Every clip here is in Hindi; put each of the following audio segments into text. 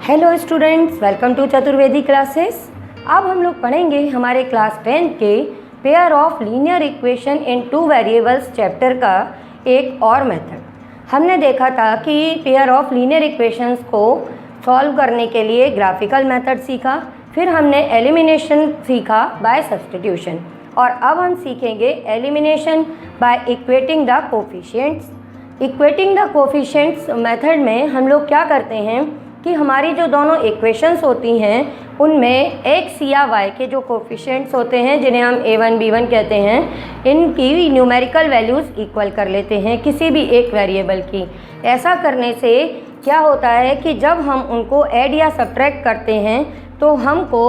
Hello students, welcome to Chaturvedi classes. अब हम लोग पढ़ेंगे हमारे क्लास 10 के pair of linear equation in two variables chapter का एक और मेथड। हमने देखा था कि पेयर ऑफ लीनियर इक्वेशंस को सॉल्व करने के लिए ग्राफिकल मेथड सीखा, फिर हमने एलिमिनेशन सीखा बाय सब्स्टिट्यूशन, और अब हम सीखेंगे elimination by equating the coefficients. Equating the coefficients method में हम लोग क्या करते हैं कि हमारी जो दोनों इक्वेशंस होती हैं उनमें x या y के जो कोफिशिएंट्स होते हैं, जिन्हें हम a1 b1 कहते हैं, इनकी न्यूमेरिकल वैल्यूज़ इक्वल कर लेते हैं किसी भी एक वेरिएबल की। ऐसा करने से क्या होता है कि जब हम उनको ऐड या सब्ट्रैक्ट करते हैं तो हमको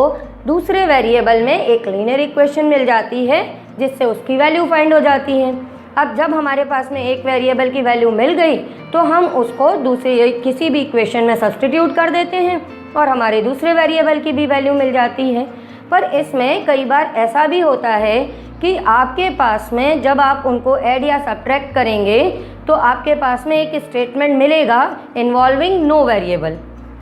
दूसरे वेरिएबल में एक लीनियर इक्वेशन मिल जाती है जिससे उसकी वैल्यू फाइंड हो जाती है। अब जब हमारे पास में एक वेरिएबल की वैल्यू मिल गई तो हम उसको दूसरे किसी भी इक्वेशन में सब्स्टिट्यूट कर देते हैं और हमारे दूसरे वेरिएबल की भी वैल्यू मिल जाती है। पर इसमें कई बार ऐसा भी होता है कि आपके पास में जब आप उनको ऐड या सब्ट्रैक्ट करेंगे तो आपके पास में एक स्टेटमेंट मिलेगा इन्वॉल्विंग नो वेरिएबल।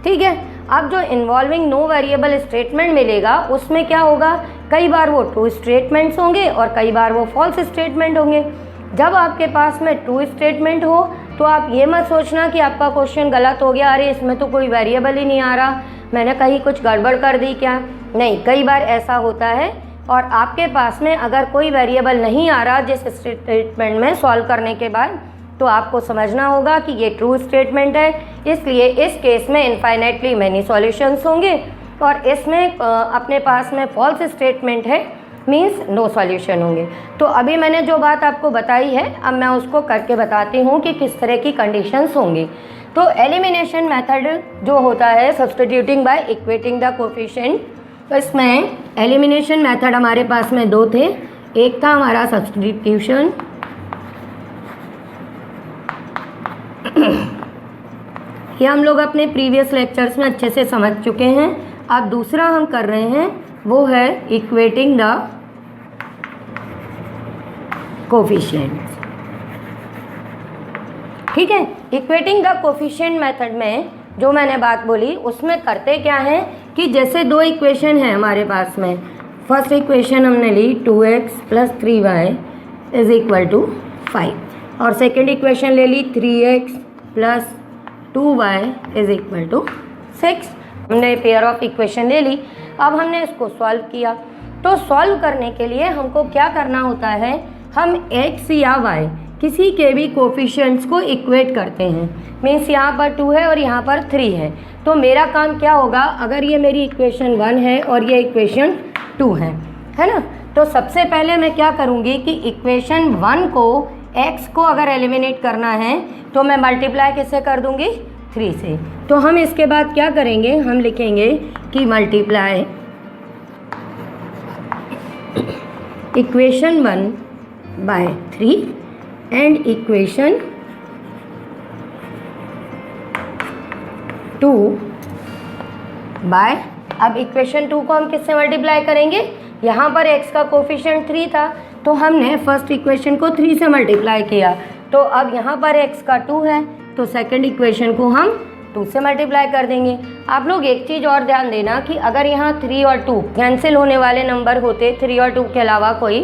ठीक है, अब जो इन्वॉल्विंग नो वेरिएबल स्टेटमेंट मिलेगा उसमें क्या होगा, कई बार वो ट्रू स्टेटमेंट्स होंगे और कई बार वो फॉल्स स्टेटमेंट होंगे। जब आपके पास में ट्रू स्टेटमेंट हो तो आप ये मत सोचना कि आपका क्वेश्चन गलत हो गया, अरे इसमें तो कोई वेरिएबल ही नहीं आ रहा, मैंने कहीं कुछ गड़बड़ कर दी क्या। नहीं, कई बार ऐसा होता है और आपके पास में अगर कोई वेरिएबल नहीं आ रहा जिस स्टेटमेंट में सॉल्व करने के बाद, तो आपको समझना होगा कि ये ट्रू स्टेटमेंट है, इसलिए इस केस में इनफाइनाइटली मैनी सॉल्यूशंस होंगे, और इसमें अपने पास में फॉल्स स्टेटमेंट है मीन्स नो सॉल्यूशन होंगे। तो अभी मैंने जो बात आपको बताई है अब मैं उसको करके बताती हूँ कि किस तरह की कंडीशंस होंगी। तो एलिमिनेशन मेथड जो होता है substituting by equating the coefficient, तो इसमें एलिमिनेशन मेथड हमारे पास में दो थे। एक था हमारा सब्स्टिट्यूशन, ये हम लोग अपने प्रीवियस लेक्चर्स में अच्छे से समझ चुके हैं। अब दूसरा हम कर रहे हैं वो है इक्वेटिंग द कोफिशिएंट्स। ठीक है, इक्वेटिंग द कोफिशिएंट मेथड में जो मैंने बात बोली उसमें करते क्या है कि जैसे दो इक्वेशन है हमारे पास में, फर्स्ट इक्वेशन हमने ली 2x + 3y = 5, और सेकंड इक्वेशन ले ली 3x + 2y = 6। हमने पेयर ऑफ इक्वेशन ले ली, अब हमने इसको सॉल्व किया। तो सॉल्व करने के लिए हमको क्या करना होता है, हम x या y किसी के भी कोफिशिएंट्स को इक्वेट करते हैं। मीन्स यहाँ पर 2 है और यहाँ पर 3 है, तो मेरा काम क्या होगा, अगर ये मेरी इक्वेशन 1 है और ये इक्वेशन 2 है ना, तो सबसे पहले मैं क्या करूँगी कि इक्वेशन 1 को x को अगर एलिमिनेट करना है तो मैं मल्टीप्लाई किससे कर दूँगी, 3 से। तो हम इसके बाद क्या करेंगे, हम लिखेंगे कि multiply equation 1 by 3 and equation 2 by, अब इक्वेशन 2 को हम किससे मल्टीप्लाई करेंगे, यहाँ पर x का कोफिशिएंट 3 था तो हमने फर्स्ट इक्वेशन को 3 से मल्टीप्लाई किया, तो अब यहाँ पर x का 2 है तो सेकंड इक्वेशन को हम 2 से मल्टीप्लाई कर देंगे। आप लोग एक चीज़ और ध्यान देना कि अगर यहाँ 3 और 2 कैंसिल होने वाले नंबर होते, 3 और 2 के अलावा कोई,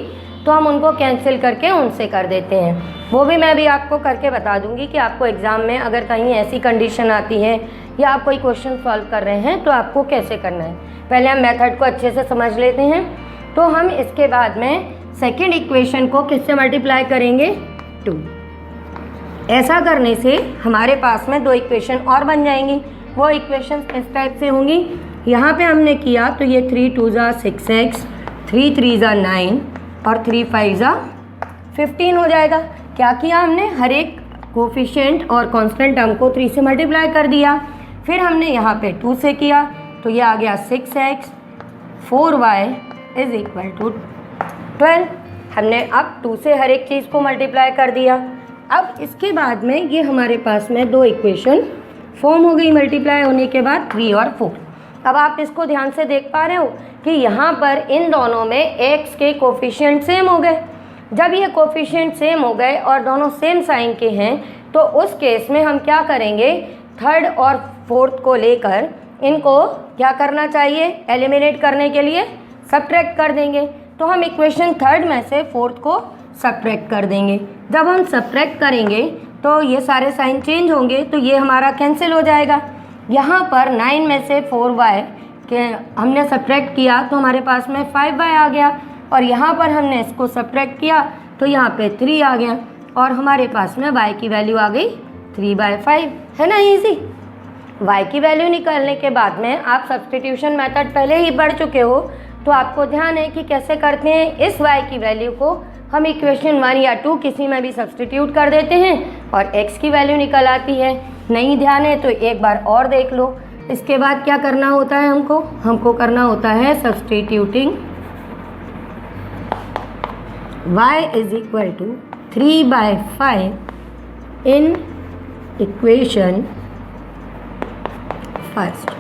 तो हम उनको कैंसिल करके उनसे कर देते हैं। वो भी मैं भी आपको करके बता दूंगी कि आपको एग्ज़ाम में अगर कहीं ऐसी कंडीशन आती है या आप कोई क्वेश्चन सॉल्व कर रहे हैं तो आपको कैसे करना है। पहले हम मेथड को अच्छे से समझ लेते हैं। तो हम इसके बाद में सेकेंड इक्वेशन को किससे मल्टीप्लाई करेंगे, 2। ऐसा करने से हमारे पास में 2 इक्वेशन और बन जाएंगी। वो इक्वेशन इस टाइप से होंगी, यहाँ पे हमने किया तो ये 3 2 = 6x, 3 3 = 9 और 3 5 = 15 हो जाएगा। क्या किया हमने, हर एक कोफिशिएंट और कांस्टेंट टर्म को 3 से मल्टीप्लाई कर दिया, फिर हमने यहाँ पे 2 से किया तो ये आ गया 6x 4y = 12। हमने अब 2 से हर एक चीज़ को मल्टीप्लाई कर दिया। अब इसके बाद में ये हमारे पास में 2 इक्वेशन फॉर्म हो गई मल्टीप्लाई होने के बाद, 3 और 4। अब आप इसको ध्यान से देख पा रहे हो कि यहाँ पर इन दोनों में x के कोफिशिएंट सेम हो गए। जब ये कोफिशिएंट सेम हो गए और दोनों सेम साइन के हैं तो उस केस में हम क्या करेंगे, थर्ड और फोर्थ को लेकर इनको क्या करना चाहिए, एलिमिनेट करने के लिए सब्ट्रैक्ट कर देंगे। तो हम इक्वेशन थर्ड में से फोर्थ को सब्ट्रैक्ट कर देंगे। जब हम सब्ट्रैक्ट करेंगे तो ये सारे साइन चेंज होंगे, तो ये हमारा कैंसिल हो जाएगा। यहाँ पर 9 में से 4y के हमने सब्ट्रैक्ट किया तो हमारे पास में 5y आ गया, और यहाँ पर हमने इसको सब्ट्रैक्ट किया तो यहाँ पे 3 आ गया, और हमारे पास में y की वैल्यू आ गई 3/5। है ना ईजी। y की वैल्यू निकालने के बाद में आप सब्स्टिट्यूशन मेथड पहले ही पढ़ चुके हो, तो आपको ध्यान है कि कैसे करते हैं। इस y की वैल्यू को हम इक्वेशन 1 या 2 किसी में भी सब्स्टिट्यूट कर देते हैं और x की वैल्यू निकल आती है। नहीं ध्यान है तो एक बार और देख लो। इसके बाद क्या करना होता है, हमको करना होता है substituting y is equal to 3/5 in equation first.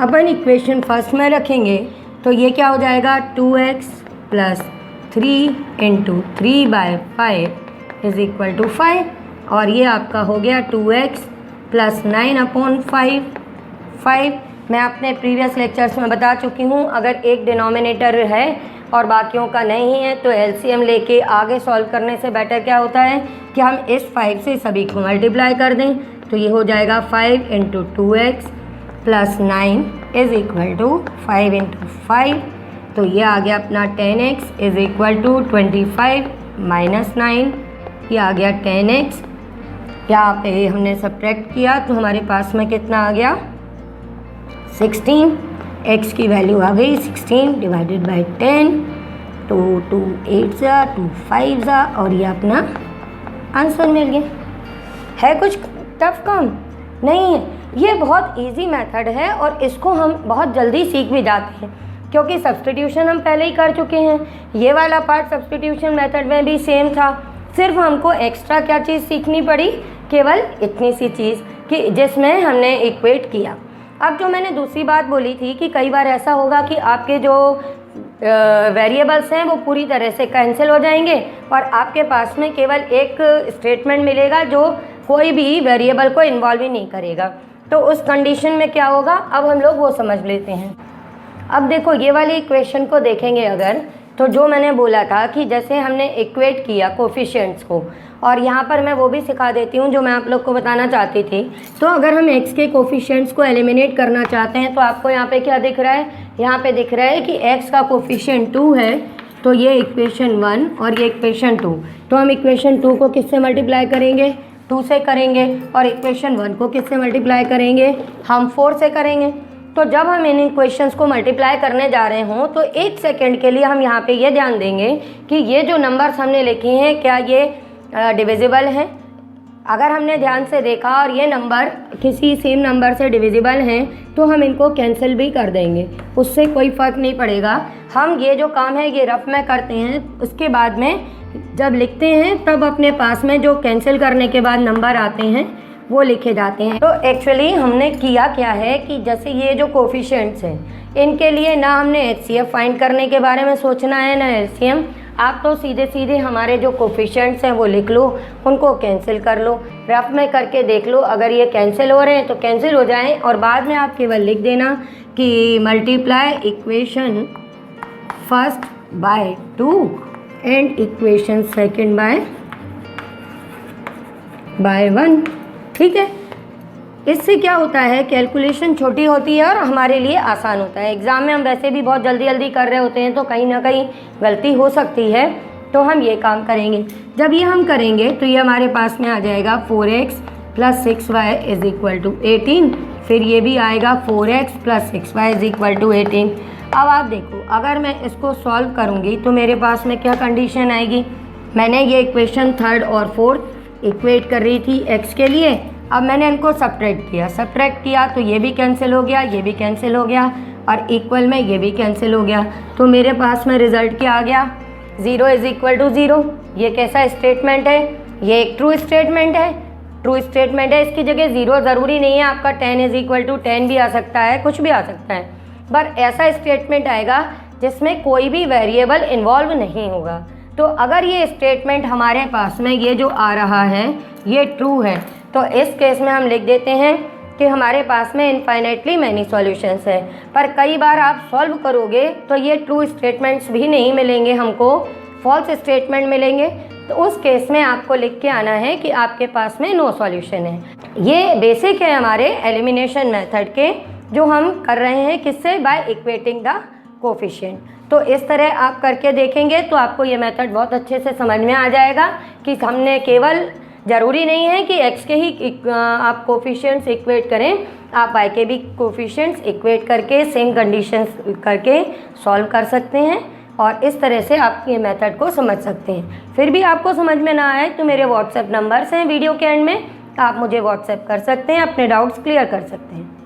अपन इक्वेशन फर्स्ट में रखेंगे तो ये क्या हो जाएगा, 2x plus 3 into 3/5 is equal to 5, और ये आपका हो गया 2x प्लस 9/5। मैं अपने प्रीवियस लेक्चर्स में बता चुकी हूँ, अगर एक डिनोमिनेटर है और बाकियों का नहीं है तो एलसीएम लेके आगे सॉल्व करने से बेटर क्या होता है कि हम इस 5 से सभी को मल्टीप्लाई कर दें। तो ये हो जाएगा 5 into 2x plus 9 is equal to 5 into 5, तो ये आ गया अपना 10x is equal to 25 minus 9, ये आ गया 10x। यहाँ पे हमने सब्ट्रैक्ट किया तो हमारे पास में कितना आ गया 16, x की वैल्यू आ गई 16 डिवाइडेड बाई 10, तो 2 8 ज़ा 2 5 ज़ा, और ये अपना आंसर मिल गया। है कुछ टफ काम नहीं है, ये बहुत इजी मेथड है और इसको हम बहुत जल्दी सीख भी जाते हैं क्योंकि सब्स्टिट्यूशन हम पहले ही कर चुके हैं। ये वाला पार्ट सब्स्टिट्यूशन मेथड में भी सेम था, सिर्फ हमको एक्स्ट्रा क्या चीज़ सीखनी पड़ी, केवल इतनी सी चीज़ कि जिसमें हमने इक्वेट किया। अब जो मैंने दूसरी बात बोली थी कि कई बार ऐसा होगा कि आपके जो वेरिएबल्स हैं वो पूरी तरह से कैंसिल हो जाएंगे और आपके पास में केवल एक स्टेटमेंट मिलेगा जो कोई भी वेरिएबल को इन्वॉल्व ही नहीं करेगा। तो उस कंडीशन में क्या होगा, अब हम लोग वो समझ लेते हैं। अब देखो ये वाली इक्वेशन को देखेंगे अगर, तो जो मैंने बोला था कि जैसे हमने इक्वेट किया कोफिशिएंट्स को, और यहाँ पर मैं वो भी सिखा देती हूँ जो मैं आप लोग को बताना चाहती थी। तो अगर हम x के कोफिशिएंट्स को एलिमिनेट करना चाहते हैं तो आपको यहाँ पे क्या दिख रहा है, यहाँ पे दिख रहा है कि x का कोफिशिएंट 2 है, तो ये इक्वेशन 1 और ये इक्वेशन 2। तो हम इक्वेशन 2 को किससे मल्टीप्लाई करेंगे, 2 से करेंगे, और इक्वेशन 1 को किससे मल्टीप्लाई करेंगे, हम 4 से करेंगे। तो जब हम इन इक्वेशंस को मल्टीप्लाई करने जा रहे हों तो 1 सेकेंड के लिए हम यहाँ पे ये ध्यान देंगे कि ये जो नंबर्स हमने लिखे हैं क्या ये डिविजिबल हैं। अगर हमने ध्यान से देखा और ये नंबर किसी सेम नंबर से डिविजिबल हैं तो हम इनको कैंसिल भी कर देंगे, उससे कोई फ़र्क नहीं पड़ेगा। हम ये जो काम है ये रफ में करते हैं, उसके बाद में जब लिखते हैं तब अपने पास में जो कैंसिल करने के बाद नंबर आते हैं वो लिखे जाते हैं। तो एक्चुअली हमने किया क्या है कि जैसे ये जो कोफिशिएंट्स हैं इनके लिए ना हमने HCF फाइंड करने के बारे में सोचना है ना LCM, आप तो सीधे सीधे हमारे जो कोफिशिएंट्स हैं वो लिख लो, उनको कैंसिल कर लो, रफ में करके देख लो, अगर ये कैंसिल हो रहे हैं तो कैंसिल हो जाएं, और बाद में आप केवल लिख देना कि multiply equation first by 2 and equation second by 1। ठीक है, इससे क्या होता है, कैलकुलेशन छोटी होती है और हमारे लिए आसान होता है। एग्ज़ाम में हम वैसे भी बहुत जल्दी जल्दी कर रहे होते हैं तो कहीं ना कहीं गलती हो सकती है, तो हम ये काम करेंगे। जब ये हम करेंगे तो ये हमारे पास में आ जाएगा 4x plus 6y is equal to 18, फिर ये भी आएगा 4x plus 6y is equal to 18। अब आप देखो अगर मैं इसको सॉल्व करूँगी तो मेरे पास में क्या कंडीशन आएगी, मैंने ये इक्वेशन थर्ड और फोर्थ इक्वेट कर रही थी x के लिए, अब मैंने इनको सब्ट्रैक्ट किया तो ये भी कैंसिल हो गया, ये भी कैंसिल हो गया, और इक्वल में ये भी कैंसिल हो गया। तो मेरे पास में रिजल्ट क्या आ गया, 0 इज इक्वल टू 0। ये कैसा स्टेटमेंट है, ये एक ट्रू स्टेटमेंट है। ट्रू स्टेटमेंट है, इसकी जगह 0 ज़रूरी नहीं है, आपका 10 इज इक्वल टू 10 भी आ सकता है, कुछ भी आ सकता है, पर ऐसा स्टेटमेंट आएगा जिसमें कोई भी वेरिएबल इन्वॉल्व नहीं होगा। तो अगर ये स्टेटमेंट हमारे पास में ये जो आ रहा है ये ट्रू है तो इस केस में हम लिख देते हैं कि हमारे पास में इनफाइनाइटली मैनी सॉल्यूशंस है, पर कई बार आप सॉल्व करोगे तो ये ट्रू स्टेटमेंट्स भी नहीं मिलेंगे, हमको फॉल्स स्टेटमेंट मिलेंगे। तो उस केस में आपको लिख के आना है कि आपके पास में नो सॉल्यूशन है। ये बेसिक है हमारे एलिमिनेशन मेथड के, जो हम कर रहे हैं किससे, बाय इक्वेटिंग द कोफिशिएंट। तो इस तरह आप करके देखेंगे तो आपको ये मेथड बहुत अच्छे से समझ में आ जाएगा कि हमने केवल, ज़रूरी नहीं है कि x के ही आप कोफिशिएंट्स इक्वेट करें, आप y के भी कोफिशिएंट्स इक्वेट करके सेम कंडीशंस करके सॉल्व कर सकते हैं और इस तरह से आप ये मेथड को समझ सकते हैं। फिर भी आपको समझ में ना आए तो मेरे व्हाट्सएप नंबर्स हैं वीडियो के एंड में, आप मुझे व्हाट्सएप कर सकते हैं, अपने डाउट्स क्लियर कर सकते हैं।